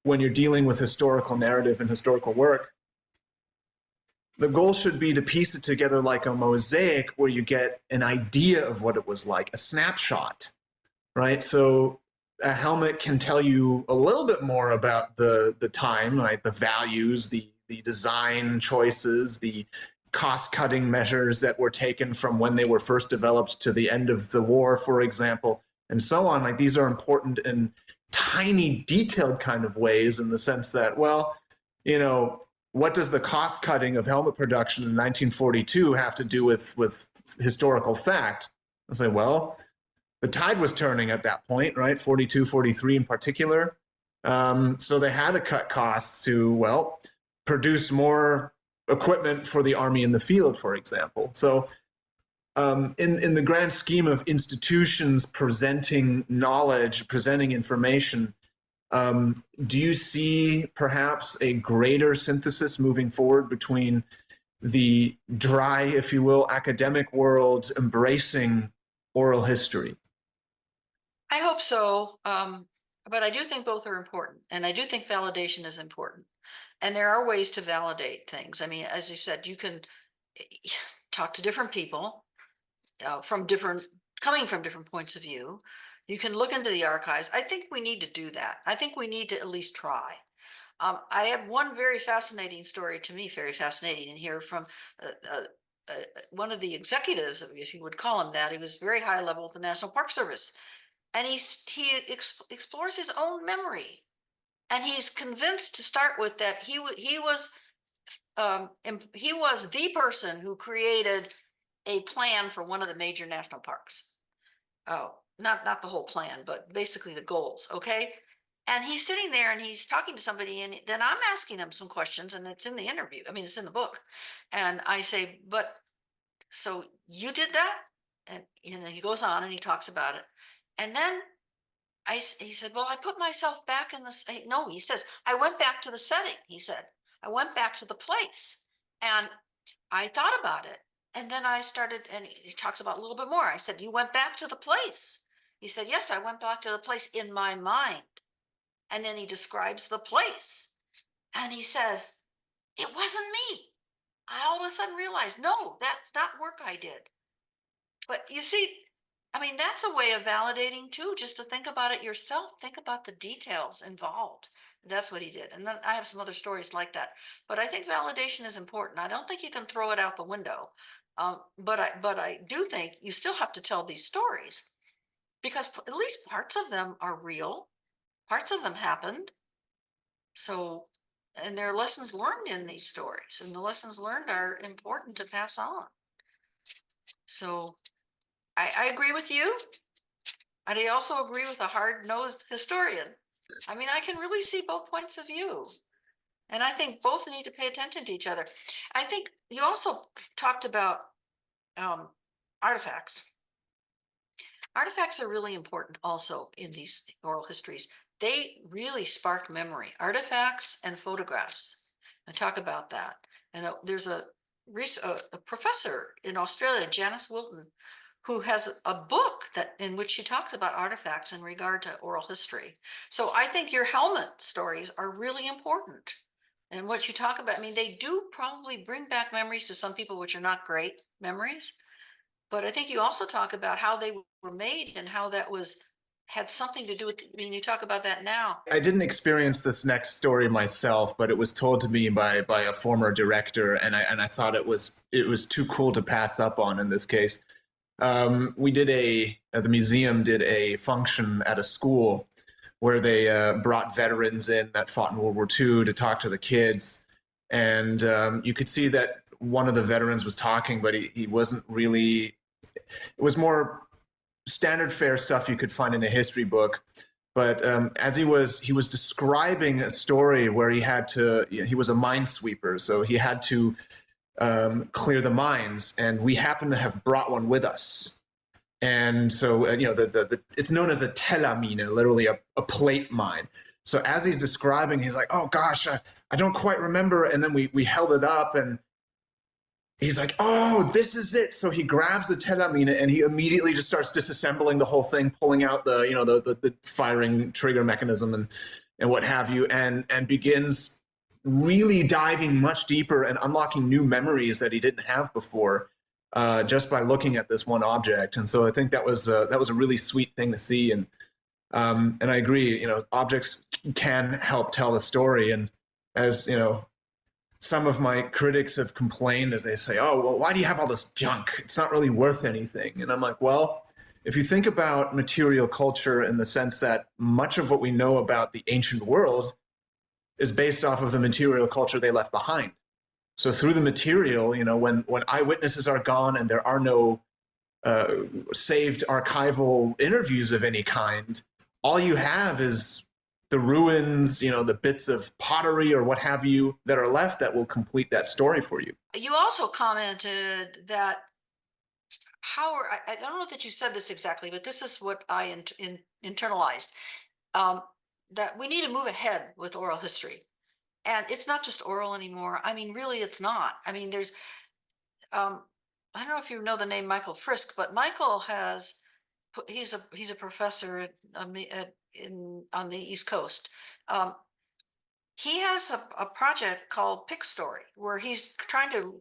when you're dealing with historical narrative and historical work, the goal should be to piece it together like a mosaic, where you get an idea of what it was like, a snapshot, right? So a helmet can tell you a little bit more about the time, right? The values, the design choices, the cost-cutting measures that were taken from when they were first developed to the end of the war, for example, and so on. Like, these are important in tiny, detailed kind of ways, in the sense that, well, what does the cost-cutting of helmet production in 1942 have to do with historical fact? I say, well, the tide was turning at that point, right? 42, 43 in particular. So they had to cut costs to, well, produce more equipment for the army in the field, for example. So in the grand scheme of institutions presenting knowledge, presenting information, do you see perhaps a greater synthesis moving forward between the dry, if you will, academic world embracing oral history? I hope so. But I do think both are important. And I do think validation is important. And there are ways to validate things. I mean, as you said, you can talk to different people coming from different points of view. You can look into the archives. I think we need to do that. I think we need to at least try. I have one very fascinating story, to me, very fascinating, in here from one of the executives, if you would call him that. He was very high level with the National Park Service. And he explores his own memory. And he's convinced, to start with, that he was the person who created a plan for one of the major national parks. Oh, not the whole plan, but basically the goals. Okay. And he's sitting there and he's talking to somebody, and then I'm asking him some questions, and it's in the interview. I mean, it's in the book. And I say, but so you did that? And he goes on and he talks about it. And then he said, well, I put myself back in the, no, he says, I went back to the setting. He said, I went back to the place, and I thought about it. And then I started, and he talks about a little bit more. I said, you went back to the place? He said, yes, I went back to the place in my mind. And then he describes the place. And he says, it wasn't me. I all of a sudden realized, no, that's not work I did. But you see, I mean, that's a way of validating too, just to think about it yourself. Think about the details involved. That's what he did. And then I have some other stories like that. But I think validation is important. I don't think you can throw it out the window. But I do think you still have to tell these stories, because at least parts of them are real. Parts of them happened. So, and there are lessons learned in these stories, and the lessons learned are important to pass on. So I agree with you. And I also agree with a hard-nosed historian. I mean, I can really see both points of view. And I think both need to pay attention to each other. I think you also talked about artifacts. Artifacts are really important also in these oral histories. They really spark memory. Artifacts and photographs. I talk about that. And there's a a professor in Australia, Janice Wilton, who has a book in which she talks about artifacts in regard to oral history. So I think your helmet stories are really important. And what you talk about, I mean, they do probably bring back memories to some people, which are not great memories. But I think you also talk about how they were made and how that had something to do with, I mean, you talk about that now. I didn't experience this next story myself, but it was told to me by a former director, and I thought it was too cool to pass up on in this case. We did the museum did a function at a school where they brought veterans in that fought in World War II to talk to the kids. And you could see that one of the veterans was talking, but he wasn't really, it was more standard fare stuff you could find in a history book. But as he was describing a story where he had to, he was a minesweeper, so he had to clear the mines, and we happened to have brought one with us. And so, it's known as a telamine, literally a plate mine. So as he's describing, he's like, oh gosh, I don't quite remember. And then we held it up, and he's like, oh, this is it. So he grabs the telamine and he immediately just starts disassembling the whole thing, pulling out the firing trigger mechanism and what have you, and begins really diving much deeper and unlocking new memories that he didn't have before, just by looking at this one object. And so I think that was a really sweet thing to see. And I agree, objects can help tell a story. And as some of my critics have complained, as they say, oh, well, why do you have all this junk? It's not really worth anything. And I'm like, well, if you think about material culture in the sense that much of what we know about the ancient world is based off of the material culture they left behind. So through the material, when eyewitnesses are gone and there are no saved archival interviews of any kind, all you have is the ruins, the bits of pottery or what have you that are left that will complete that story for you. You also commented that I don't know that you said this exactly, but this is what I internalized, that we need to move ahead with oral history. And it's not just oral anymore. I mean, really, it's not. I mean, there's, I don't know if you know the name Michael Frisk, but Michael he's a professor on the East Coast. He has a project called Pic Story, where he's trying to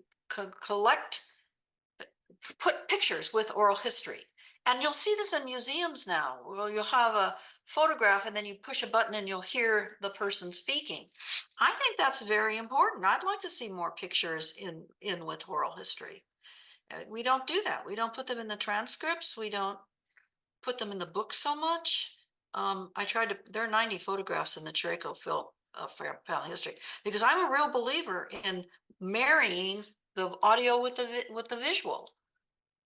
put pictures with oral history. And you'll see this in museums now. Well, you'll have a photograph and then you push a button and you'll hear the person speaking. I think that's very important. I'd like to see more pictures in with oral history. We don't do that. We don't put them in the transcripts. We don't put them in the books so much. There are 90 photographs in the Chirico Family History, because I'm a real believer in marrying the audio with the visual.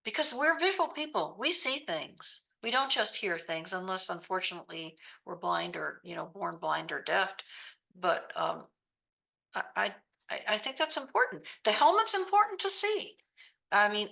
Because we're visual people. We see things. We don't just hear things, unless, unfortunately, we're blind or, born blind or deaf. But I think that's important. The helmet's important to see. I mean,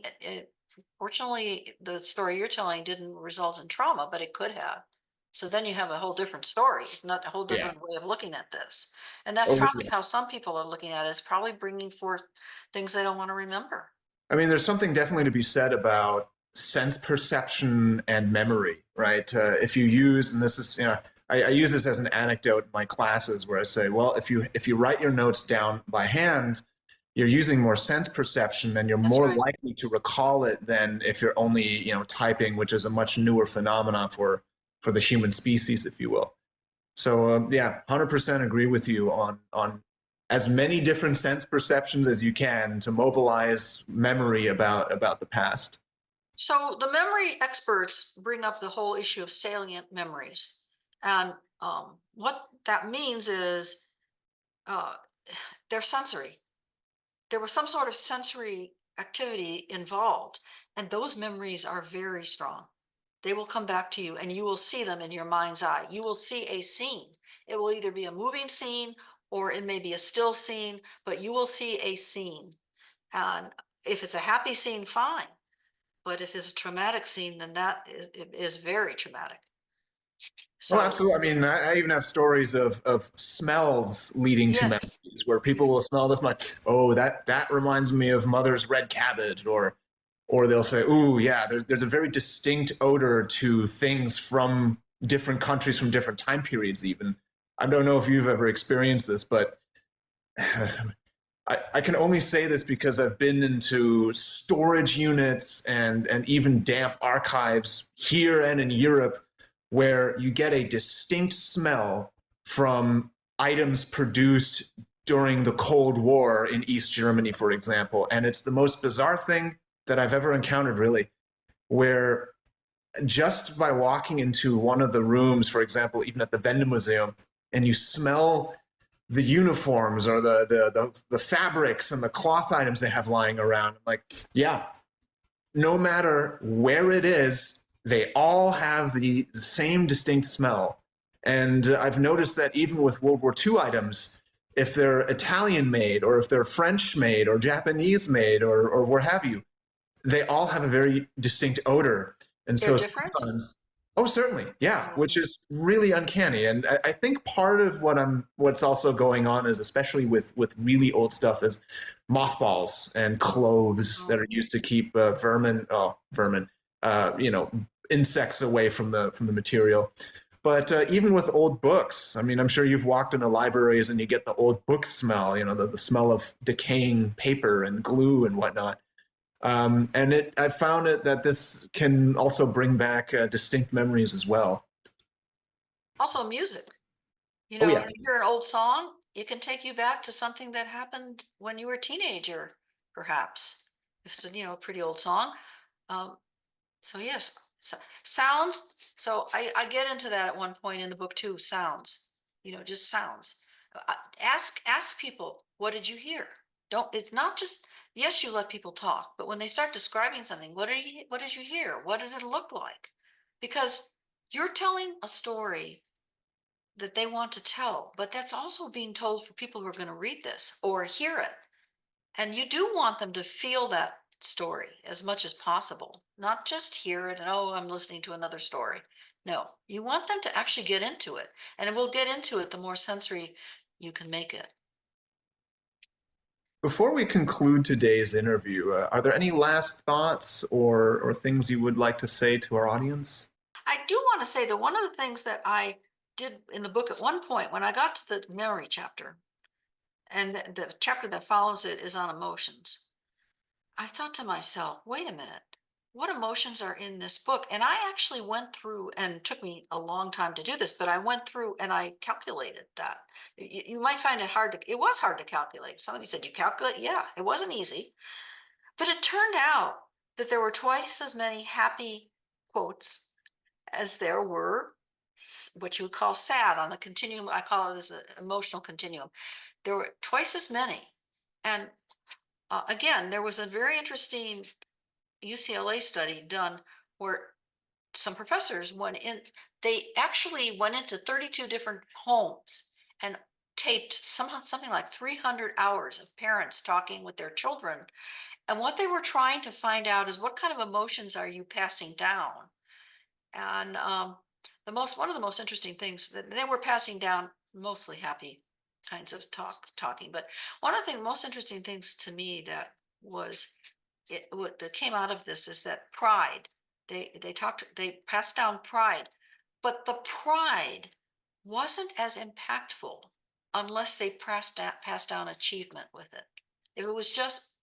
fortunately, the story you're telling didn't result in trauma, but it could have. So then you have a whole different story, not a whole different way of looking at this. And that's probably how some people are looking at it. It's probably bringing forth things they don't want to remember. I mean, there's something definitely to be said about sense perception and memory, right? If you use, and this is, I use this as an anecdote in my classes where I say, well, if you write your notes down by hand, you're using more sense perception and you're more likely to recall it than if you're only, typing, which is a much newer phenomenon for the human species, if you will. So 100% agree with you on as many different sense perceptions as you can to mobilize memory about the past. So the memory experts bring up the whole issue of salient memories. And what that means is they're sensory. There was some sort of sensory activity involved, and those memories are very strong. They will come back to you and you will see them in your mind's eye. You will see a scene. It will either be a moving scene or it may be a still scene, but you will see a scene. And if it's a happy scene, fine. But if it's a traumatic scene, then that is very traumatic. So, well, absolutely. I mean, I even have stories of smells leading to memories. where people will smell this much. Oh, that reminds me of mother's red cabbage, or they'll say, "Ooh, yeah, there's a very distinct odor to things from different countries from different time periods." Even I don't know if you've ever experienced this, but I can only say this because I've been into storage units and even damp archives here and in Europe, where you get a distinct smell from items produced during the Cold War in East Germany, for example. And it's the most bizarre thing that I've ever encountered, really, where just by walking into one of the rooms, for example, even at the Wende Museum, and you smell the uniforms or the fabrics and the cloth items they have lying around, like, yeah, no matter where it is, they all have the same distinct smell. And I've noticed that even with World War II items, if they're Italian made or if they're French made or Japanese made or what have you, they all have a very distinct odor. And They're so different? sometimes, oh, certainly, yeah, Oh. which is really uncanny. And I think part of what's also going on is, especially with really old stuff, is mothballs and cloves that are used to keep vermin, insects away from the material. But even with old books, I mean, I'm sure you've walked into libraries and you get the old book smell, the smell of decaying paper and glue and whatnot. And I found it that this can also bring back distinct memories as well. Also music. Oh, yeah. When you hear an old song, it can take you back to something that happened when you were a teenager, perhaps. If it's a pretty old song. So yes, sounds. So I get into that at one point in the book too. Sounds, just sounds. Ask people, what did you hear? It's not just, yes, you let people talk, but when they start describing something, what did you hear? What did it look like? Because you're telling a story that they want to tell, but that's also being told for people who are going to read this or hear it. And you do want them to feel that story as much as possible, not just hear it and, oh, I'm listening to another story. No, you want them to actually get into it. And it will get into it the more sensory you can make it. Before we conclude today's interview, are there any last thoughts or things you would like to say to our audience? I do want to say that one of the things that I did in the book at one point, when I got to the memory chapter, and the chapter that follows it is on emotions, I thought to myself, wait a minute, what emotions are in this book? And I actually went through, and it took me a long time to do this, but I went through and I calculated that. You might find it it was hard to calculate. Somebody said, you calculate? Yeah, it wasn't easy. But it turned out that there were twice as many happy quotes as there were what you would call sad on the continuum. I call it as an emotional continuum. There were twice as many. And again, there was a very interesting UCLA study done where some professors they actually went into 32 different homes and taped something like 300 hours of parents talking with their children. And what they were trying to find out is, what kind of emotions are you passing down? And one of the most interesting things that they were passing down, mostly happy kinds of talking. But one of the most interesting things to me that came out of this is that pride. They passed down pride, but the pride wasn't as impactful unless they passed down achievement with it. If it was just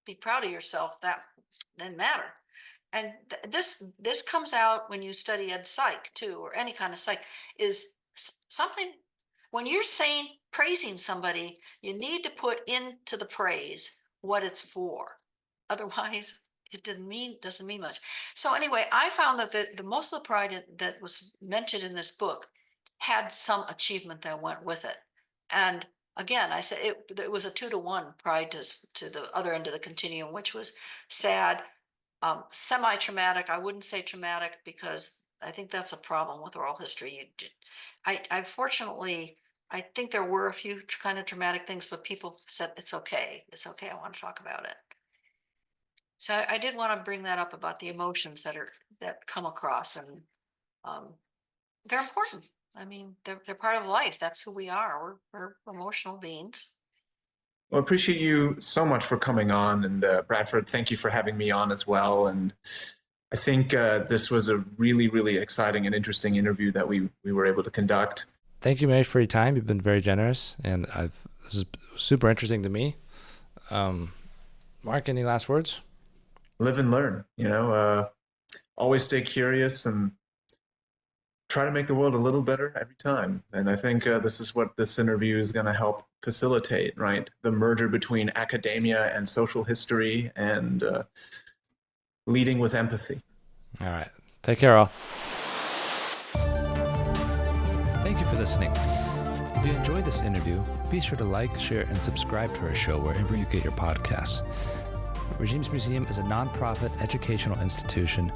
be proud of yourself, that didn't matter. And this comes out when you study ed psych too, or any kind of psych, is something. When you're praising somebody, you need to put into the praise what it's for. Otherwise, it doesn't mean much. So anyway, I found that the most of the pride that was mentioned in this book had some achievement that went with it. And again, I said it was a 2-to-1 pride to the other end of the continuum, which was sad, semi-traumatic. I wouldn't say traumatic, because I think that's a problem with oral history. I fortunately, I think there were a few kind of traumatic things, but people said, it's okay. It's okay. I want to talk about it. So I did want to bring that up about the emotions that come across, and they're important. I mean, they're part of life. That's who we are. We're emotional beings. Well, I appreciate you so much for coming on. And Bradford, thank you for having me on as well. And I think this was a really, really exciting and interesting interview that we were able to conduct. Thank you, Mary, for your time. You've been very generous, and this is super interesting to me. Marc, any last words? Live and learn, always stay curious and try to make the world a little better every time. And I think this is what this interview is going to help facilitate, right? The merger between academia and social history, and leading with empathy. All right. Take care, all. Thank you for listening. If you enjoyed this interview, be sure to like, share, and subscribe to our show wherever you get your podcasts. Regimes Museum is a nonprofit educational institution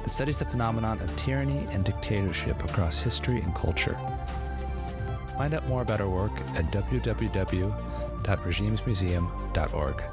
that studies the phenomenon of tyranny and dictatorship across history and culture. Find out more about our work at www.regimes.museum.org.